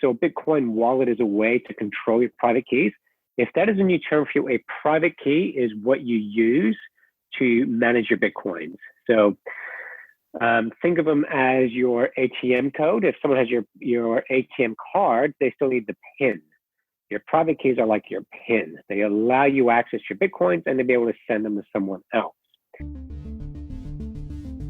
So a Bitcoin wallet is a way to control your private keys. If that is a new term for you, a private key is what you use to manage your Bitcoins. So think of them as your ATM code. If someone has your ATM card, they still need the PIN. Your private keys are like your PIN. They allow you access to your Bitcoins and to be able to send them to someone else.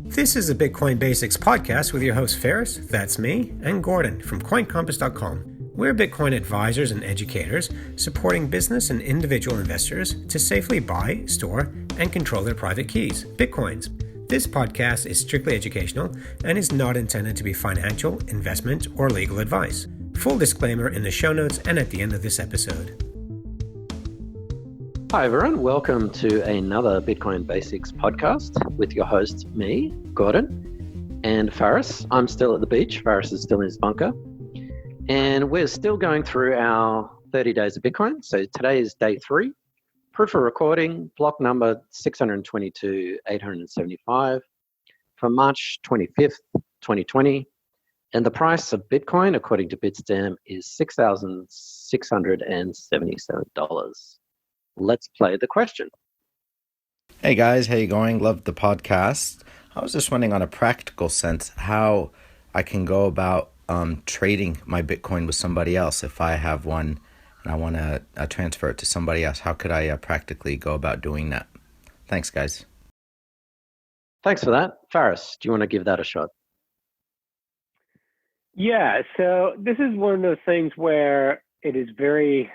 This is the Bitcoin Basics podcast with your host Ferris, that's me, and Gordon from CoinCompass.com. We're Bitcoin advisors and educators supporting business and individual investors to safely buy, store, and control their private keys, Bitcoins. This podcast is strictly educational and is not intended to be financial, investment, or legal advice. Full disclaimer in the show notes and at the end of this episode. Hi everyone, welcome to another Bitcoin Basics podcast with your host, me, Gordon, and Faris. I'm still at the beach, Faris is still in his bunker, and we're still going through our 30 days of Bitcoin. So today is day 3, proof of recording, block number 622,875 for March 25th, 2020. And the price of Bitcoin, according to Bitstamp, is $6,677. Let's play the question. Hey guys, how you going? Love the podcast. I was just wondering on a practical sense how I can go about trading my Bitcoin with somebody else. If I have one and I want to transfer it to somebody else, how could I practically go about doing that? Thanks, guys. Thanks for that. Faris, do you want to give that a shot? Yeah, so this is one of those things where it is very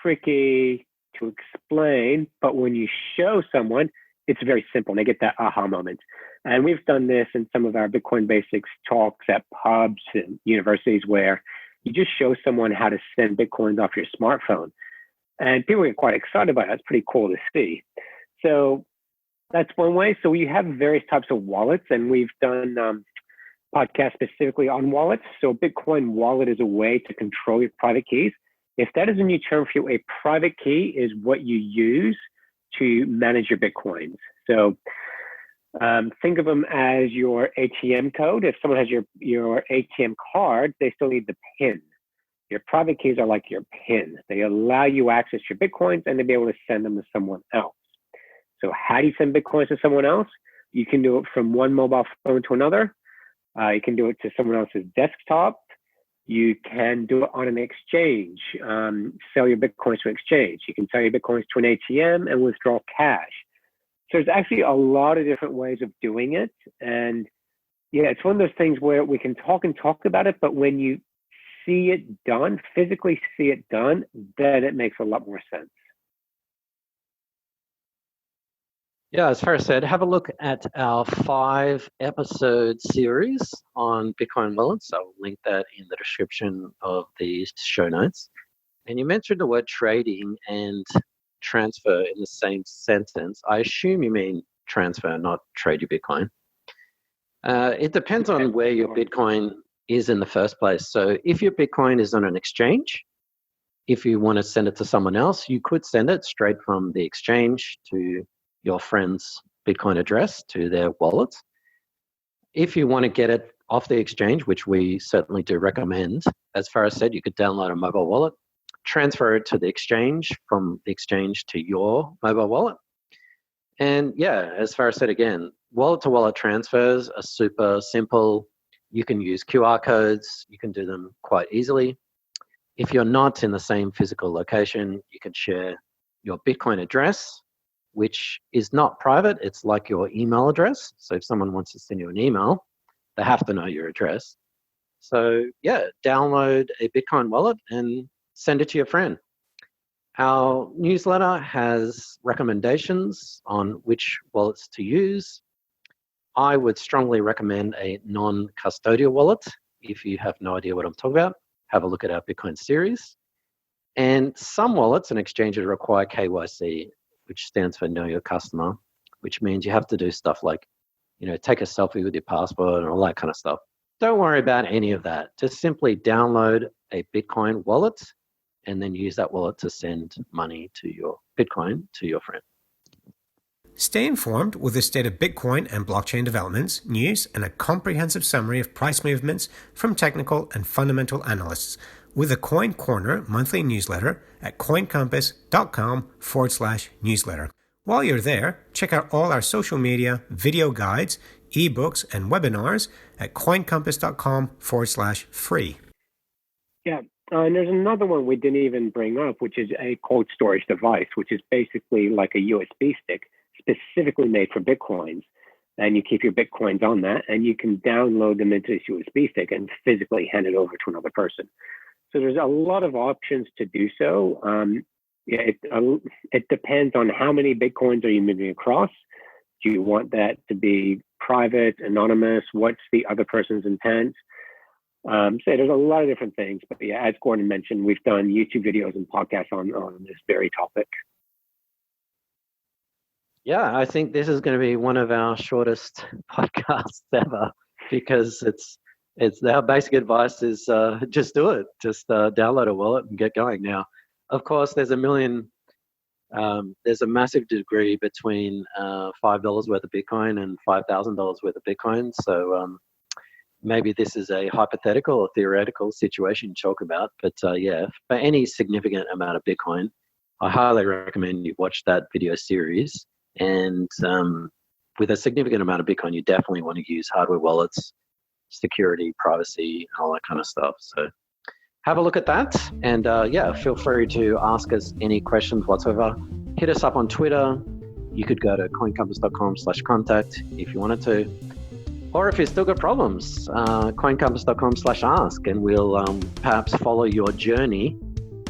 tricky to explain, but when you show someone, it's very simple and they get that aha moment. And we've done this in some of our Bitcoin Basics talks at pubs and universities where you just show someone how to send Bitcoins off your smartphone. And people get quite excited about it. It's pretty cool to see. So that's one way. So we have various types of wallets, and we've done podcasts specifically on wallets. So a Bitcoin wallet is a way to control your private keys. If that is a new term for you, a private key is what you use to manage your Bitcoins. So think of them as your ATM code. If someone has your ATM card, they still need the PIN. Your private keys are like your PIN. They allow you access to your Bitcoins and to be able to send them to someone else. So how do you send Bitcoins to someone else? You can do it from one mobile phone to another. You can do it to someone else's desktop. You can do it on an exchange, sell your Bitcoins to an exchange. You can sell your Bitcoins to an ATM and withdraw cash. So there's actually a lot of different ways of doing it. And yeah, it's one of those things where we can talk about it, but when you see it done, physically see it done, then it makes a lot more sense. Yeah, as Farah said, have a look at our 5-episode series on Bitcoin wallets. I'll link that in the description of the show notes. And you mentioned the word trading and transfer in the same sentence. I assume you mean transfer, not trade your Bitcoin. It depends on where your Bitcoin is in the first place. So if your Bitcoin is on an exchange, if you want to send it to someone else, you could send it straight from the exchange to your friend's Bitcoin address to their wallet. If you want to get it off the exchange, which we certainly do recommend, as Farah said, you could download a mobile wallet, transfer it to the exchange, from the exchange to your mobile wallet. And yeah, as Farah said again, wallet-to-wallet transfers are super simple. You can use QR codes. You can do them quite easily. If you're not in the same physical location, you can share your Bitcoin address, which is not private. It's like your email address. So if someone wants to send you an email, they have to know your address. So yeah, download a Bitcoin wallet and send it to your friend. Our newsletter has recommendations on which wallets to use. I would strongly recommend a non-custodial wallet. If you have no idea what I'm talking about, have a look at our Bitcoin series. And some wallets and exchanges require KYC, which stands for Know Your Customer, which means you have to do stuff like, take a selfie with your passport and all that kind of stuff. Don't worry about any of that. Just simply download a Bitcoin wallet and then use that wallet to send money to your Bitcoin to your friend. Stay informed with the state of Bitcoin and blockchain developments, news, and a comprehensive summary of price movements from technical and fundamental analysts with the Coin Corner monthly newsletter at coincompass.com/newsletter. While you're there, check out all our social media, video guides, ebooks, and webinars at coincompass.com/free. Yeah. And there's another one we didn't even bring up, which is a cold storage device, which is basically like a USB stick specifically made for Bitcoins. And you keep your Bitcoins on that, and you can download them into this USB stick and physically hand it over to another person. So there's a lot of options to do so. It depends on how many Bitcoins are you moving across. Do you want that to be private, anonymous? What's the other person's intent? So there's a lot of different things. But yeah, as Gordon mentioned, we've done YouTube videos and podcasts on this very topic. Yeah, I think this is going to be one of our shortest podcasts ever, because it's our basic advice is just do it. Just download a wallet and get going. Now, of course, there's a massive degree between $5 worth of Bitcoin and $5,000 worth of Bitcoin. So maybe this is a hypothetical or theoretical situation to talk about. But yeah, for any significant amount of Bitcoin, I highly recommend you watch that video series. And with a significant amount of Bitcoin, you definitely want to use hardware wallets, security, privacy, and all that kind of stuff. So have a look at that. And yeah, feel free to ask us any questions whatsoever. Hit us up on Twitter. You could go to coincompass.com/contact if you wanted to. Or if you've still got problems, coincompass.com/ask, and we'll perhaps follow your journey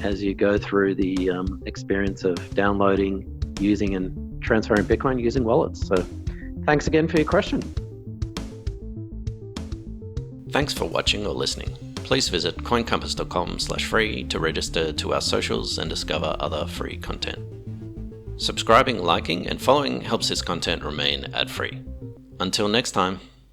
as you go through the experience of downloading, using, and transferring Bitcoin using wallets. So thanks again for your question. Thanks for watching or listening. Please visit coincompass.com/free to register to our socials and discover other free content. Subscribing, liking, and following helps this content remain ad-free. Until next time.